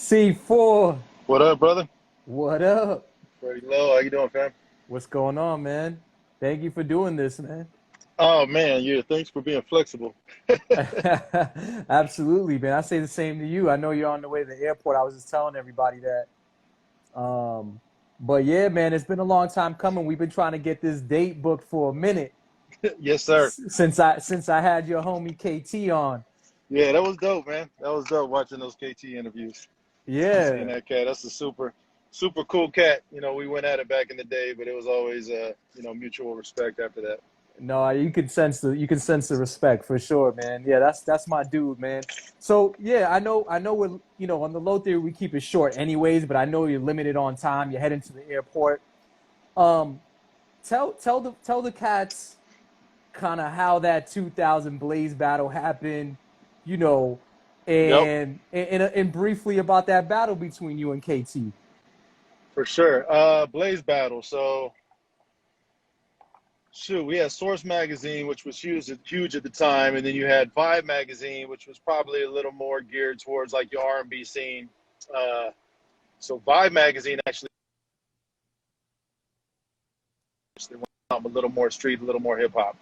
C4, What up, brother? what up? Freddy Lo, how you doing, fam? What's going on, man? Thank you for doing this, man. Oh man, yeah. Thanks for being flexible. Absolutely, man. I say the same to you. I know you're on the way to the airport. I was just telling everybody that. Um, but yeah, man, it's been a long time coming. We've been trying to get this date booked for a minute Yes, sir. since I had your homie KT on. Yeah, that was dope, man. That was dope watching those KT interviews. Seeing Yeah. that cat, that's a super cool cat. We went at it back in the day, but it was always mutual respect after that. No, you can sense the respect for sure, man. Yeah, that's my dude, man. So yeah, I know we're on the low theory we keep it short anyways, but I know you're limited on time. You're heading to the airport. Um, tell the cats kind of how that 2000 Blaze battle happened, you know, Yep, and briefly about that battle between you and KT. for sure. Blaze battle. So shoot, we had Source magazine, which was huge at the time, and then you had Vibe magazine, which was probably a little more geared towards like your R&B scene. Uh, so Vibe magazine actually went a little more street, a little more hip hop.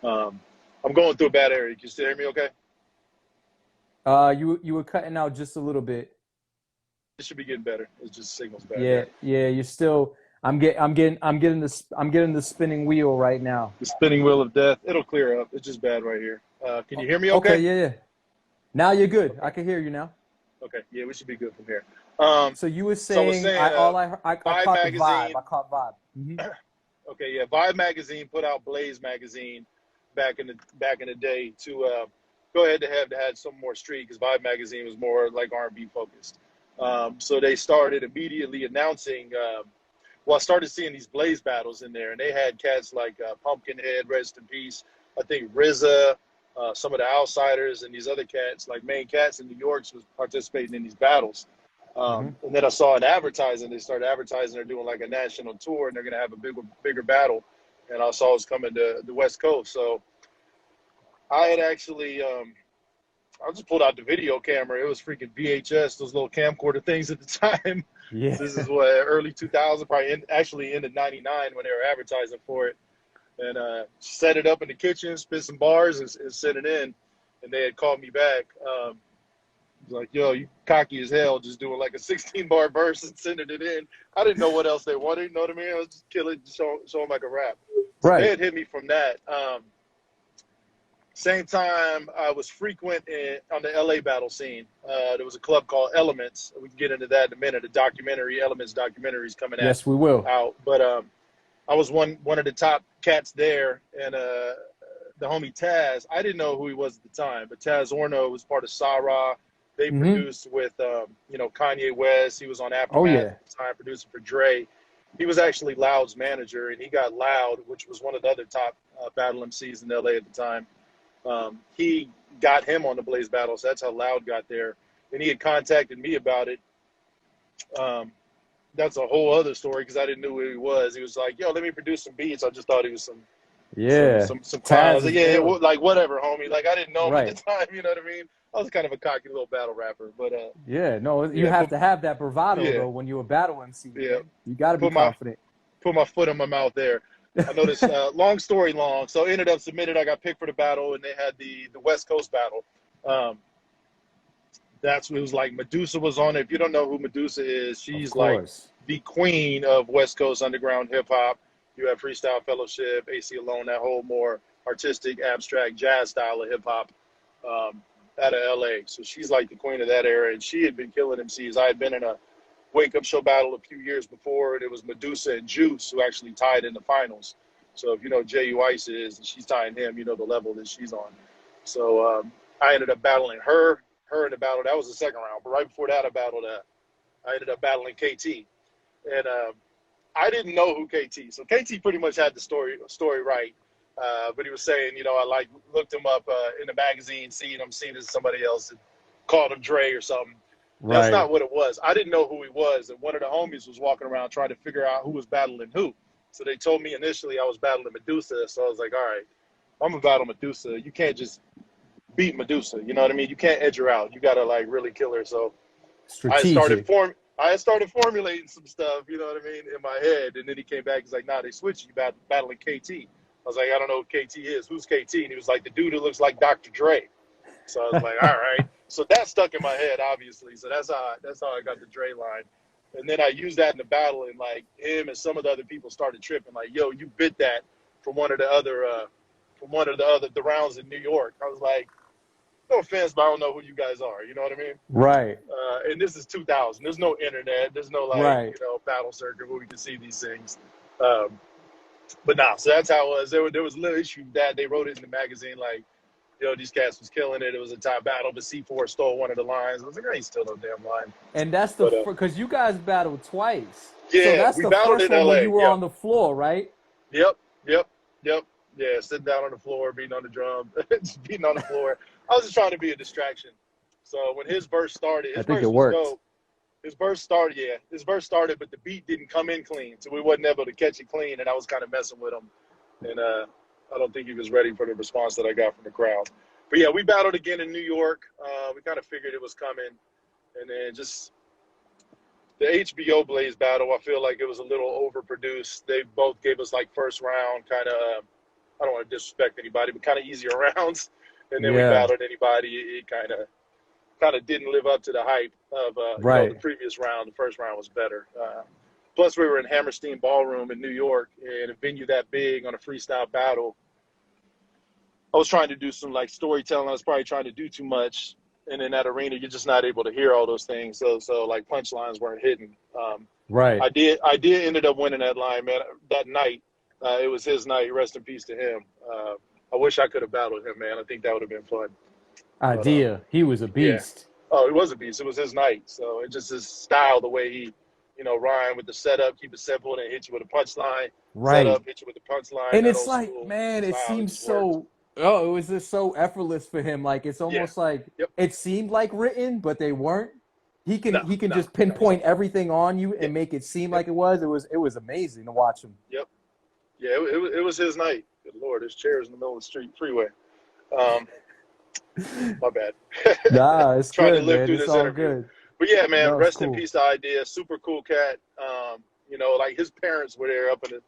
Um, I'm going through a bad area. Can you still hear me? Okay, You were cutting out just a little bit. it should be getting better. It's just signals bad Yeah, here. yeah, you're still. I'm getting the spinning wheel right now. The spinning wheel of death. It'll clear up. It's just bad right here. Can you hear me? Okay, Okay. yeah, yeah. Now you're good. Okay. I can hear you now. Okay. Yeah, we should be good from here. Um, So you were so I was saying saying, I Vibe caught the vibe. magazine. I caught vibe. Okay, yeah, Vibe magazine put out Blaze magazine back in the day to go ahead to have some more street because Vibe magazine was more like R&B focused. So they started immediately announcing. Well, I started seeing these Blaze battles in there, and they had cats like Pumpkinhead, rest in peace. I think RZA, some of the Outsiders, and these other cats like Main Cats in New York was participating in these battles. Hmm. And then I saw an advertising. They started advertising. They're doing like a national tour, and they're going to have a bigger battle. And I saw it was coming to the West Coast. So I had actually, I just pulled out the video camera. It was freaking VHS, those little camcorder things at the time. Yeah. This is what early 2000, probably actually into '99 when they were advertising for it. And set it up in the kitchen, spit some bars, and sent it in. And they had called me back. Like, yo, you cocky as hell, just doing like a 16-bar verse and sending it in. I didn't know what else they wanted. You know what I mean? I was just killing, show them like a rap. So they Right. had hit me from that. Same time, I was frequent on the LA battle scene. There was a club called Elements. We can get into that in a minute. A documentary, Elements documentary is coming Yes, we will. out. But I was one of the top cats there, and the homie Taz. I didn't know who he was at the time, but Taz Orno was part of Sarah. They Hmm. produced with Kanye West. He was on Oh Aftermath yeah. at the time, producing for Dre. He was actually Loud's manager, and he got Loud, which was one of the other top battle MCs in LA at the time. He got him on the Blaze Battle, so that's how Loud got there. And he had contacted me about it. Um, that's a whole other story because I didn't know who he was. He was like, "Yo, let me produce some beats." I just thought he was Yeah. some clown. I Taz was like, is "Yeah, yeah, ill. like whatever, homie." Like I didn't know him at the Right. time. You know what I mean? I was kind of a cocky little battle rapper, but Yeah. No, you yeah, have to have that bravado yeah, though when you're a battle MC, yeah. man. You got to be Put my confident. put my foot in my mouth there. I noticed. Long story long. So I ended up submitted. I got picked for the battle, and they had the West Coast battle. Um, that's what it was like. Medusa was on it. If you don't know who Medusa is, Of she's like course. the queen of West Coast underground hip hop. You have Freestyle Fellowship, AC Alone, that whole more artistic, abstract jazz style of hip hop out of LA. So she's like the queen of that era, and she had been killing MCs. I had been in a wake up show battle a few years before, and it was Medusa and Juice who actually tied in the finals. So if you know J.U. Ice is, and she's tying him, you know the level that she's on. So I ended up battling her in the battle. That was the second round. But right before that, I ended up battling KT. And I didn't know who KT. So KT pretty much had the story right. But he was saying, I like looked him up in the magazine, seeing as somebody else and called him Dre or something. That's Right. not what it was. I didn't know who he was. And one of the homies was walking around trying to figure out who was battling who. So they told me initially I was battling Medusa. So I was like, all right, I'm going to battle Medusa. You can't just beat Medusa. You know what I mean? You can't edge her out. You got to like really kill her. So Strategic. I had started formulating some stuff, you know what I mean, in my head. And then he came back. He's like, "Nah, they switched you battling KT." I was like, "I don't know who KT is. Who's KT?" And he was like, "The dude who looks like Dr. Dre." So I was like, "All right." So that stuck in my head, obviously. So that's how I got the Dre line. And then I used that in the battle, and like him and some of the other people started tripping. Like, "Yo, you bit that from one of the other rounds in New York." I was like, "No offense, but I don't know who you guys are." You know what I mean? Right. And this is 2000. There's no internet. There's no Right. battle circuit where we can see these things. But nah, so that's how it was. There was a little issue that they wrote it in the magazine like, "Yo, these cats was killing it. It was a top battle, but C4 stole one of the lines." I was like, "I ain't still no damn line." And that's because you guys battled twice. Yeah, so that's we the battled first in one LA. where you were Yep. on the floor, right? Yep. Yeah, sitting down on the floor, beating on the drum, just beating on the floor. I was just trying to be a distraction. So when his verse started, I think it worked. His verse started, but the beat didn't come in clean, so we wasn't able to catch it clean, and I was kind of messing with him. And I don't think he was ready for the response that I got from the crowd. But yeah, we battled again in New York. We kind of figured it was coming, and then just the HBO Blaze battle, I feel like it was a little overproduced. They both gave us like first round kind of, I don't want to disrespect anybody, but kind of easier rounds. And then we battled anybody. It kind of didn't live up to the hype of the previous round. The first round was better. Plus, we were in Hammerstein Ballroom in New York, and a venue that big on a freestyle battle. I was trying to do some like storytelling. I was probably trying to do too much. And in that arena, you're just not able to hear all those things. So like punchlines weren't hidden. Right. I did ended up winning that line, man. That night, it was his night. Rest in peace to him. I wish I could have battled him, man. I think that would have been fun. Idea. He was a beast. Yeah. Oh, he was a beast. It was his night. So it just his style, the way he, rhyme with the setup, keep it simple, and then hit you with a punchline. Right. Setup, hit you with the punchline. And it's like, man, it seems so. Oh, it was just so effortless for him. Like it's almost like it seemed like written, but they weren't. He can just pinpoint everything on you and make it seem like it was. It was amazing to watch him. Yep. Yeah, it was his night. Good Lord, there's chairs in the middle of the freeway. My bad. Nah, it's trying good, to live man. through It's this all interview. good. But yeah, man, No, rest cool. in peace to Idea. Super cool cat. Like his parents were there up in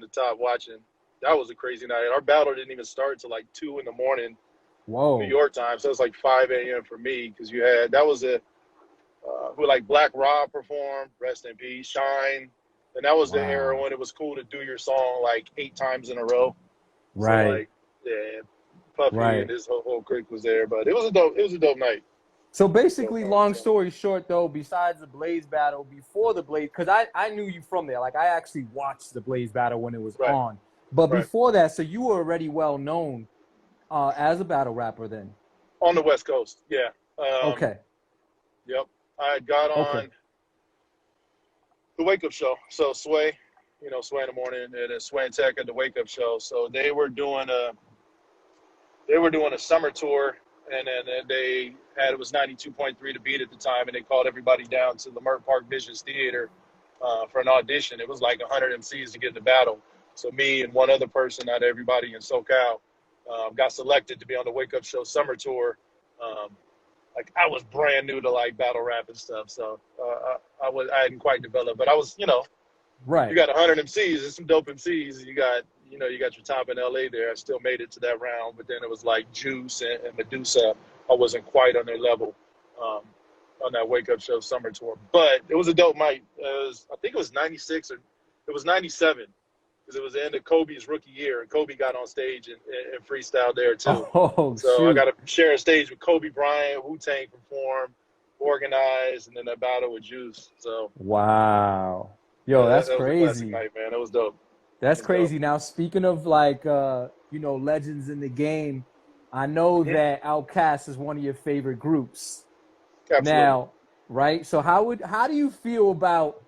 the top watching. That was a crazy night. Our battle didn't even start till like 2 a.m. Whoa. New York time. So it was like 5 a.m. for me because who like Black Rob performed, rest in peace, Shine. And that was the era when it was cool to do your song like 8 times in a row. Right. So like, yeah, Puffy and his whole clique was there. But it was a dope night. So basically, long story short, though, besides the Blaze battle, before the Blaze, because I knew you from there. Like, I actually watched the Blaze battle when it was on. But before that, so you were already well known as a battle rapper then? On the West Coast, yeah. Okay. Yep. I got on the Wake Up Show. So Sway, Sway in the morning, and then Sway and Tech at the Wake Up Show. So they were doing a summer tour. And then it was 92.3 to beat at the time, and they called everybody down to the Leimert Park Visions Theater for an audition. It was like 100 MCs to get in the battle. So me and one other person out of everybody in SoCal got selected to be on the Wake Up Show summer tour. Like I was brand new to like battle rap and stuff, so I hadn't quite developed, but I was, right. You got 100 MCs, there's some dope MCs. You got your top in LA there. I still made it to that round, but then it was like Juice and Medusa. I wasn't quite on their level on that Wake Up Show summer tour. But it was a dope night. I think it was 96 or it was 97 because it was the end of Kobe's rookie year. And Kobe got on stage and freestyled there too. I got to share a stage with Kobe Bryant, Wu-Tang performed, Organized, and then that battle with Juice. So wow. Yo, that's crazy. Was a classic night, man. It was dope. That's crazy. Now, speaking of like, legends in the game, I know that Outkast is one of your favorite groups. Absolutely. Now, right? So how do you feel about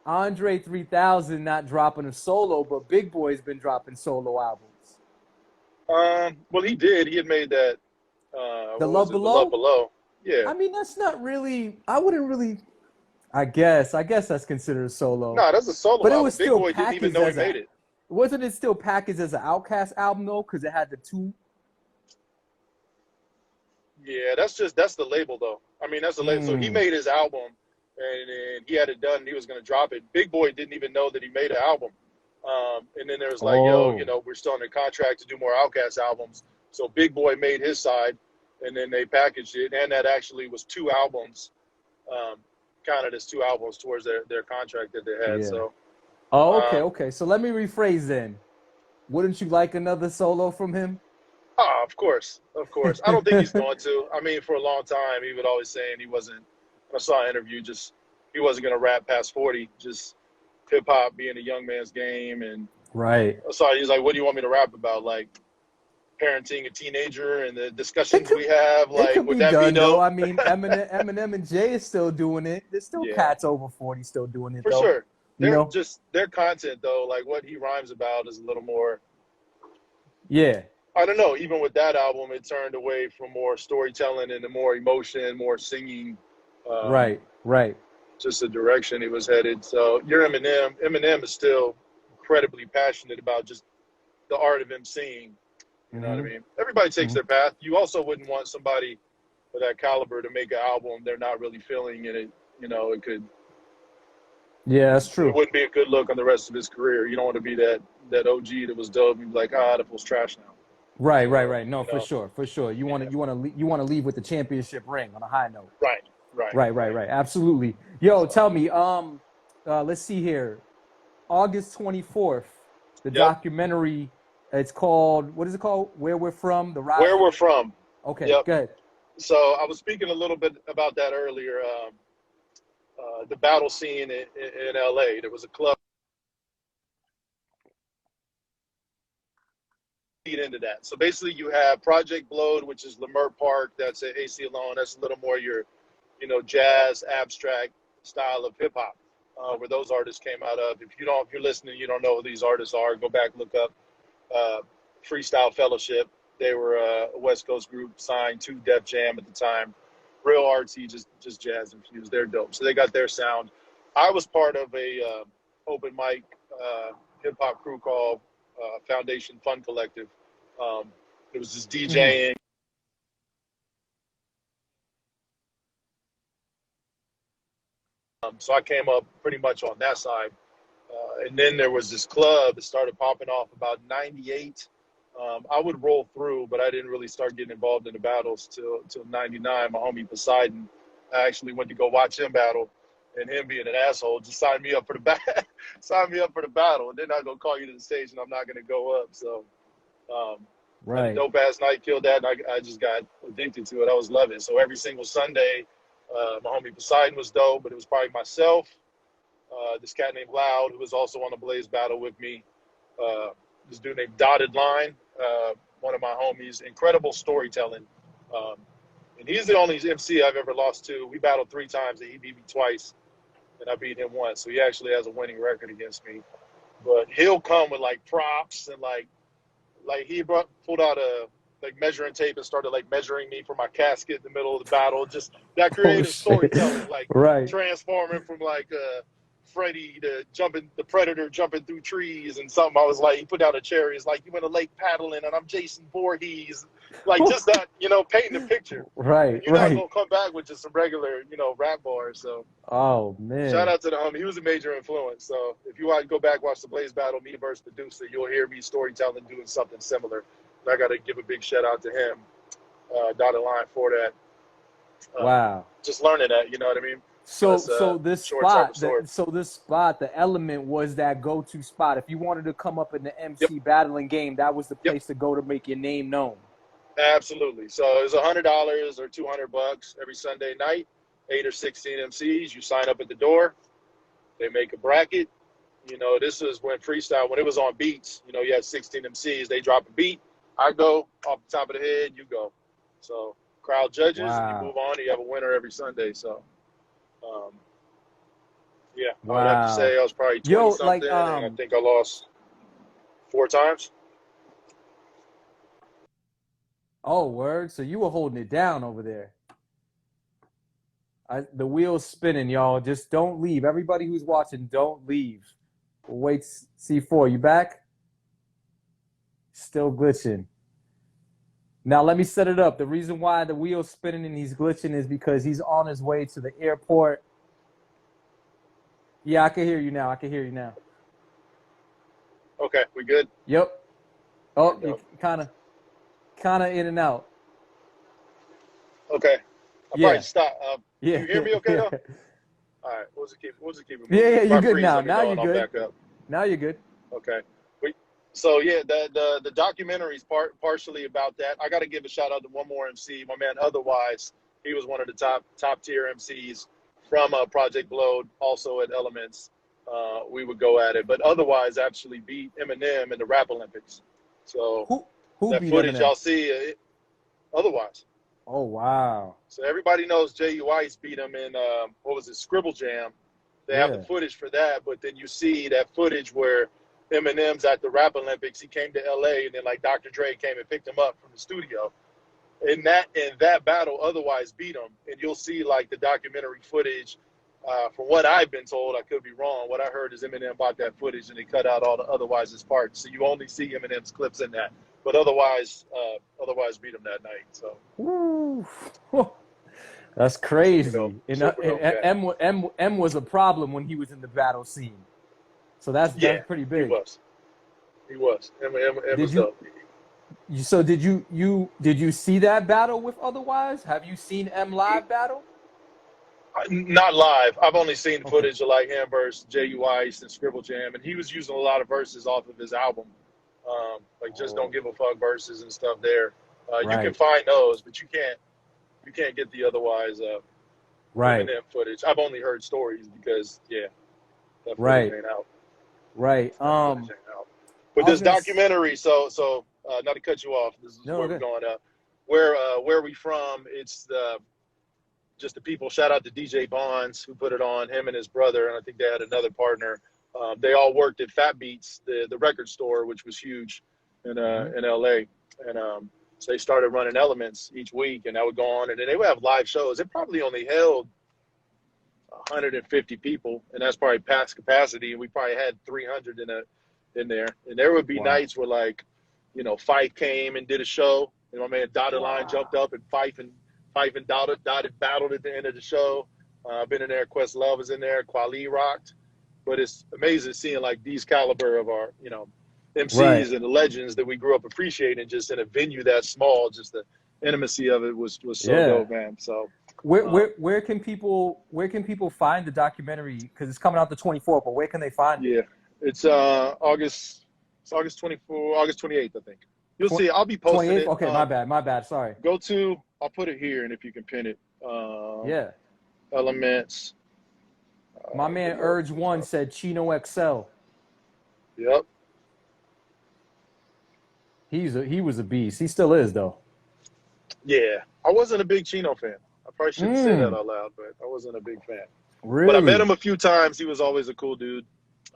Andre 3000 not dropping a solo, but Big Boy's been dropping solo albums? Well, he did. He had made that. The Love Below? The Love Below. Yeah. I mean, that's not really. I wouldn't really. I guess that's considered a solo. No, that's a solo. But album. it was Big still Boy didn't even know he made it. Wasn't it still packaged as an Outkast album though? Because it had the two. Yeah, that's the label though. I mean, that's the label. So he Mm. made his album, and he had it done. And he was going to drop it. Big Boy didn't even know that he made an album. And then there was like, yo, Oh, we're still under contract to do more Outkast albums. So Big Boy made his side, and then they packaged it, and that actually was two albums, um, counted as two albums towards their contract that they had. yeah. So, Oh, okay, um, okay. So let me rephrase then. Wouldn't you like another solo from him? of course, of course. I don't think he's going to. I mean, for a long time, he would always saying he wasn't. I saw an interview, just he wasn't going to rap past 40. Just hip hop being a young man's game, and Right. I saw he's like, "What do you want me to rap about? Like parenting a teenager and the It discussions could we have? it Like, could would be that be done though. dope?" I mean, Eminem and Jay is still doing it. There's still Yeah, cats over 40 still doing it for though. sure. You know? Their content though, like what he rhymes about, is a little more. Yeah. I don't know. Even with that album, it turned away from more storytelling and more emotion, more singing. Um, Right. Right. just the direction he was headed. So your Eminem, Eminem is still incredibly passionate about just the art of him singing. You know what I Mm-hmm. mean? Everybody takes Mm-hmm. their path. You also wouldn't want somebody of that caliber to make an album they're not really feeling, and Yeah, that's it true. wouldn't be a good look on the rest of his career. You don't want to be that OG that was dope and be like, that was trash now. Right, right, So right. No, for sure, for sure. yeah, You want to leave with the championship ring on a high note. right, right, Right, right, right. right. Absolutely. Yo, So tell me, let's see here. August 24th, the yep, documentary, it's called, what is it called? Where We're From, The Rise where of we're the, from. okay, Yep. good. So I was speaking a little bit about that earlier. The battle scene in LA. There was a club lead into that. So basically, you have Project Blowed, which is Lamert Park. That's at AC Alone. That's a little more your, jazz abstract style of hip hop, where those artists came out of. If you're listening, you don't know who these artists are. Go back, look up uh, Freestyle Fellowship. They were a West Coast group signed to Def Jam at the time. Real artsy, just jazz infused. They're dope. So they got their sound. I was part of a open mic hip hop crew called Foundation Fun Collective. It was just Mm-hmm. DJing. So I came up pretty much on that side. And then there was this club that started popping off about 98. I would roll through, but I didn't really start getting involved in the battles till 99. My homie Poseidon, I actually went to go watch him battle, and him being an asshole just signed me up for the signed me up for the battle, and then I'm gonna call you to the stage, and I'm not gonna go up. So um, had a Right. dope ass night, killed that, and I just got addicted to it. I was loving it. So every single Sunday, my homie Poseidon was dope, but it was probably myself, this cat named Loud, who was also on the Blaze battle with me. Uh, this dude named Dotted Line, one of my homies, incredible storytelling. Um, and he's the only MC I've ever lost to. We battled 3 times, and he beat me twice, and I beat him once. So he actually has a winning record against me. But he'll come with like props and like he pulled out a like measuring tape and started like measuring me for my casket in the middle of the battle. Just that Oh creative shit. storytelling, like Right. transforming from like Freddy to the Predator jumping through trees and something. I was like, he put out a chair. He's like, you in a lake paddling, and I'm Jason Voorhees. Like just that, painting the picture. Right, And you're not right. gonna come back with just some regular, rap bars. So Oh shout man. out to the homie. He was a major influence. So if you want to go back, watch the Blaze battle, me versus Producer, you'll hear me storytelling, doing something similar. And I got to give a big shout out to him, dotted line for that. Wow. Just learning that, you know what I mean? So That's so this short, sharp, spot and that sword. so this spot, the element was that go-to spot. If you wanted to come up in the Yep, MC battling game, that was the yep, place to go to make your name known. absolutely. So it's $100 or $200 every Sunday night. 8 or 16 MCs. You sign up at the door. They make a bracket. This is when freestyle, when it was on beats, you had 16 MCs. They drop a beat. I go off the top of the head, you go. So crowd judges, and you Wow. move on. And you have a winner every Sunday. So, um, yeah, I would have to Wow. say I was probably 20 Yo, something, like and I think I lost 4 times. oh word. So you were holding it down over there. The wheel's spinning, y'all. Just don't leave. Everybody who's watching, don't leave. We'll wait. C4, you back? Still glitching. Now let me set it up. The reason why the wheel's spinning and he's glitching is because he's on his way to the airport. Yeah, I can hear you now. I can hear you now. Okay, we good? Yep. Oh, you kind of in and out. Okay. I'll Yeah. probably stop. Yeah. You hear me okay, Yeah. though? All right, we'll just keep moving. Yeah, If you're I good freeze, now. let me Now know you're and I'll good. back up. Now you're good. Okay. So yeah, the documentary's partially about that. I got to give a shout out to one more MC, my man. Otherwise, he was one of the top tier MCs from Project Blowed, also at Elements. We would go at it, but Otherwise actually beat Eminem in the Rap Olympics. So Who that beat footage Eminem? y'all see, Otherwise. Oh wow. So everybody knows J.U. Ice beat him in what was it, Scribble Jam. They have the footage for that, but then you see that footage where Eminem's at the Rap Olympics. He came to LA, and then like Dr. Dre came and picked him up from the studio. In that battle, Otherwise beat him, and you'll see like the documentary footage. From what I've been told, I could be wrong. What I heard is Eminem bought that footage and they cut out all the Otherwise's parts, so you only see Eminem's clips in that. But Otherwise beat him that night. So. Woo. That's crazy. Super dope guy. M was a problem when he was in the battle scene. So that's pretty big. He was. M was dope. So did you see that battle with Otherwise? Have you seen M live battle? Not live. I've only seen footage of like him versus J.U. Ice and Scribble Jam, and he was using a lot of verses off of his album, like Just Don't Give a Fuck verses and stuff there. You can find those, but you can't get the Otherwise Eminem footage. I've only heard stories because that footage ain't out. But this documentary, so not to cut you off, this is where we're going up. Where we from, it's just the people. Shout out to DJ Bonds who put it on, him and his brother, and I think they had another partner. They all worked at Fat Beats, the record store, which was huge in LA. And so they started running Elements each week, and that would go on, and then they would have live shows. It probably only held 150 people, and that's probably past capacity. And we probably had 300 in there. And there would be nights where, like, Fife came and did a show, and my man Dotted Line jumped up, and Fife and Dotted battled at the end of the show. I've been in there. Questlove was in there. Kweli rocked. But it's amazing seeing like these caliber of our, MCs and the legends that we grew up appreciating just in a venue that small. Just the intimacy of it was so dope, man. So where can people find the documentary? Because it's coming out the 24th, but where can they find it? Yeah, it's August 24, August 28th, I think. You'll see. I'll be posting 28th? It. Okay, my bad. Sorry. I'll put it here, and if you can pin it. Elements. My man Urge One said Chino XL. Yep. He was a beast. He still is though. Yeah, I wasn't a big Chino fan. I probably shouldn't say that out loud, but I wasn't a big fan. Really? But I met him a few times. He was always a cool dude.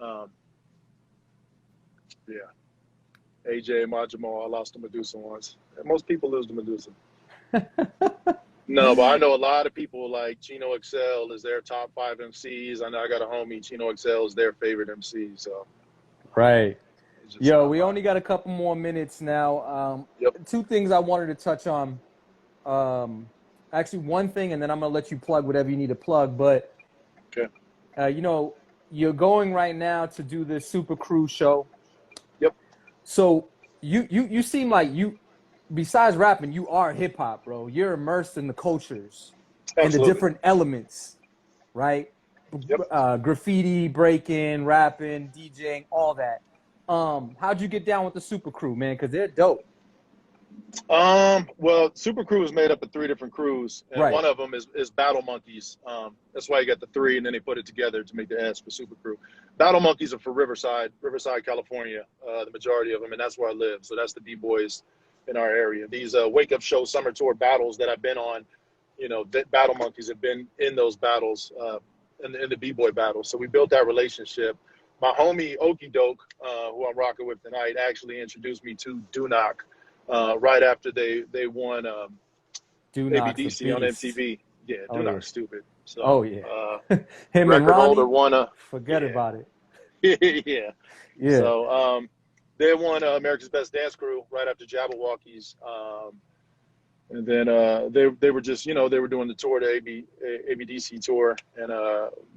AJ Majimo, I lost to Medusa once. And most people lose to Medusa. No, but I know a lot of people like Chino XL is their top 5 MCs. I know I got a homie, Chino XL is their favorite MC. So, Yo, we only got a couple more minutes now. Two things I wanted to touch on. Actually, one thing, and then I'm gonna let you plug whatever you need to plug. But, you're going right now to do this Super Crew show. Yep. So you seem like you. Besides rapping, you are hip hop, bro. You're immersed in the cultures and the different elements, right? Yep. Graffiti, breaking, rapping, DJing, all that. How'd you get down with the Super Crew, man? Because they're dope. Well, Super Crew is made up of 3 different crews, and one of them is Battle Monkeys. That's why you got the 3, and then they put it together to make the S for Super Crew. Battle Monkeys are for Riverside, California, the majority of them, and that's where I live. So that's the B-boys in our area. These Wake Up Show Summer Tour battles that I've been on, Battle Monkeys have been in those battles, in the B-boy battles. So we built that relationship. My homie Okie Doke, who I'm rocking with tonight, actually introduced me to Dunock right after they won ABDC on MTV. Yeah, Dunock's stupid. So, him and Ronnie, forget about it. Yeah. So they won America's Best Dance Crew right after Jabberwockies. And then they were just, they were doing the tour, the ABDC tour, and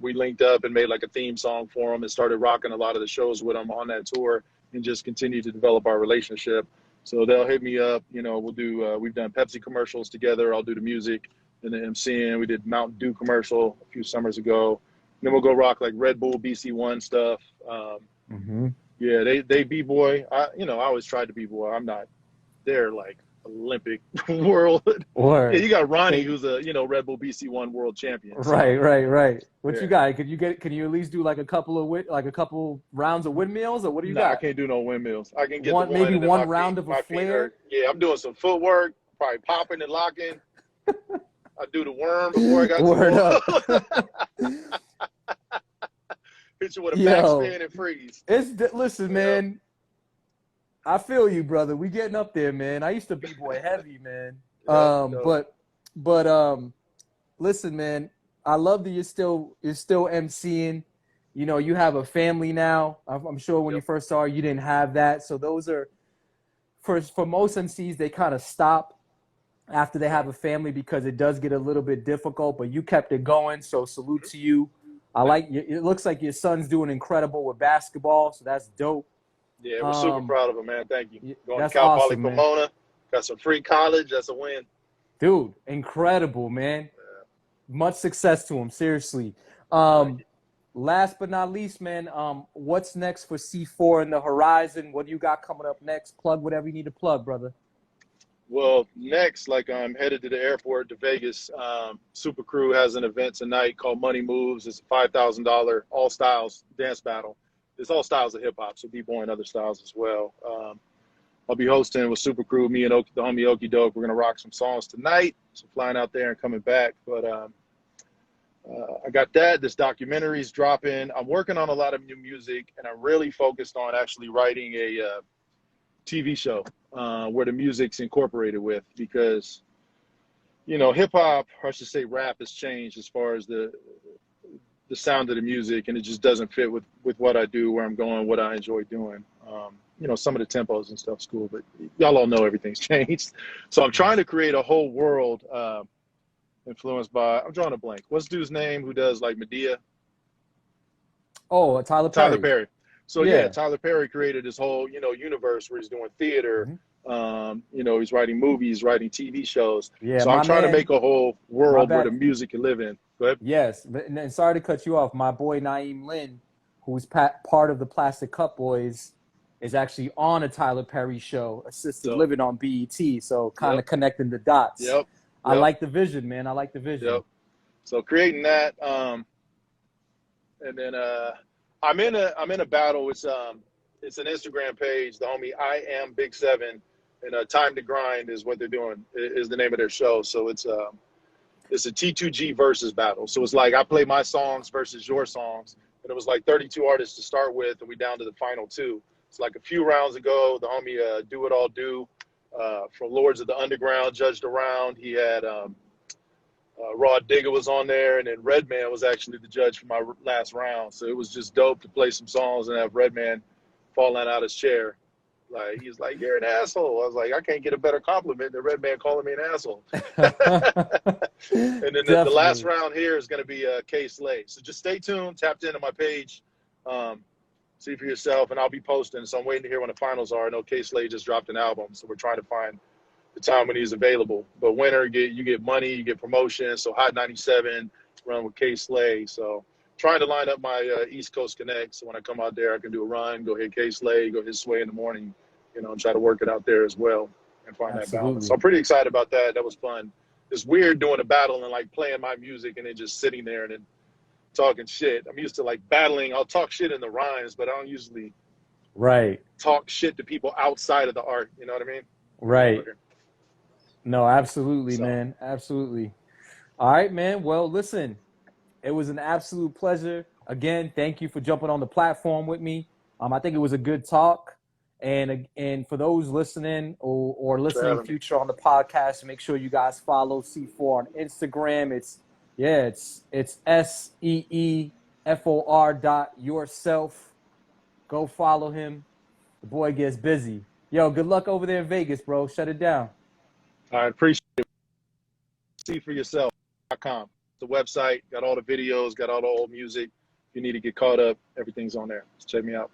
we linked up and made like a theme song for them and started rocking a lot of the shows with them on that tour and just continued to develop our relationship. So they'll hit me up, we'll do, we've done Pepsi commercials together. I'll do the music and the MCing. We did Mountain Dew commercial a few summers ago. And then we'll go rock like Red Bull BC1 stuff. Yeah, they B-boy. I always tried to B-boy. I'm not there like Olympic world. Or yeah, you got Ronnie, who's a Red Bull BC1 world champion. So. Right. What you got? Can you at least do like a couple rounds of windmills, or what do you got? I can't do no windmills. I can get maybe one round of a flare. Yeah, I'm doing some footwork, probably popping and locking. I do the worm before I got to hit you with a backspin and freeze. Listen, man. I feel you, brother. We getting up there, man. I used to B-boy heavy, man. Listen, man. I love that you're still MCing. You have a family now. I'm sure when you first started, you didn't have that. So those are for most MCs, they kind of stop after they have a family because it does get a little bit difficult. But you kept it going, so salute to you. It looks like your son's doing incredible with basketball, so that's dope. Yeah, we're super proud of him, man. Thank you. Going that's to Cal awesome, Poly Pomona. Got some free college. That's a win. Dude, incredible, man. Yeah. Much success to him, seriously. Last but not least, man, what's next for C4 in the horizon? What do you got coming up next? Plug whatever you need to plug, brother. Well, next, I'm headed to the airport to Vegas. Super Crew has an event tonight called Money Moves. It's a $5,000 all styles dance battle. It's all styles of hip hop, so b-boy and other styles as well. I'll be hosting with Super Crew, me and the homie Okie Doke. We're gonna rock some songs tonight. So flying out there and coming back. But I got that. This documentary's dropping. I'm working on a lot of new music, and I'm really focused on actually writing a TV show where the music's incorporated with, because hip hop, or I should say rap, has changed as far as the sound of the music, and it just doesn't fit with what I do, where I'm going, what I enjoy doing. Some of the tempos and stuff's cool, but y'all all know everything's changed. So I'm trying to create a whole world influenced by, I'm drawing a blank. What's dude's name who does like Medea? Oh, Tyler Perry. Tyler Perry. So yeah, Tyler Perry created this whole, universe where he's doing theater. He's writing movies, writing TV shows. Yeah, so I'm trying to make a whole world where the music can live in. Go ahead. Yes, and sorry to cut you off. My boy Naeem Lynn, who's part of the Plastic Cup Boys, is actually on a Tyler Perry show, Assisted Living on BET. So kind of connecting the dots. I like the vision, man. I like the vision. So creating that, and then I'm in a battle. It's an Instagram page. The homie I Am Big 7 and Time to Grind is what they're doing. Is the name of their show. So it's a T2G versus battle. So it's like I play my songs versus your songs, and it was like 32 artists to start with, and we down to the final 2. It's like a few rounds ago, the homie Do It All Do from Lords of the Underground judged a round. He had Raw Digger was on there, and then Redman was actually the judge for my last round. So it was just dope to play some songs and have Redman falling out his chair. Like, he's like, "You're an asshole." I was like, I can't get a better compliment than Redman calling me an asshole. And then the last round here is going to be K Slay. So just stay tuned, tapped into my page, See For Yourself, and I'll be posting. So I'm waiting to hear when the finals are. I know K Slay just dropped an album, so we're trying to find the time when he's available. But winner, you get money, you get promotion. So Hot 97, run with K Slay. So trying to line up my East Coast Connect. So when I come out there, I can do a run, go hit K Slay, go hit Sway in the morning, and try to work it out there as well and find that balance. So I'm pretty excited about that. That was fun. It's weird doing a battle and like playing my music and then just sitting there and then talking shit. I'm used to like battling. I'll talk shit in the rhymes, but I don't usually talk shit to people outside of the art. You know what I mean? Right. No, absolutely, man. Absolutely. All right, man. Well, listen, it was an absolute pleasure. Again, thank you for jumping on the platform with me. I think it was a good talk. And for those listening or listening future on the podcast, make sure you guys follow C4 on Instagram. It's SeeFor.Yourself. Go follow him. The boy gets busy. Yo, good luck over there in Vegas, bro. Shut it down. I appreciate it. SeeForYourself.com. The website, got all the videos, got all the old music. If you need to get caught up, everything's on there. So check me out.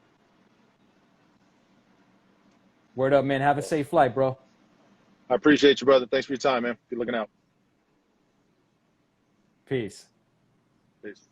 Word up, man. Have a safe flight, bro. I appreciate you, brother. Thanks for your time, man. Be looking out. Peace. Peace.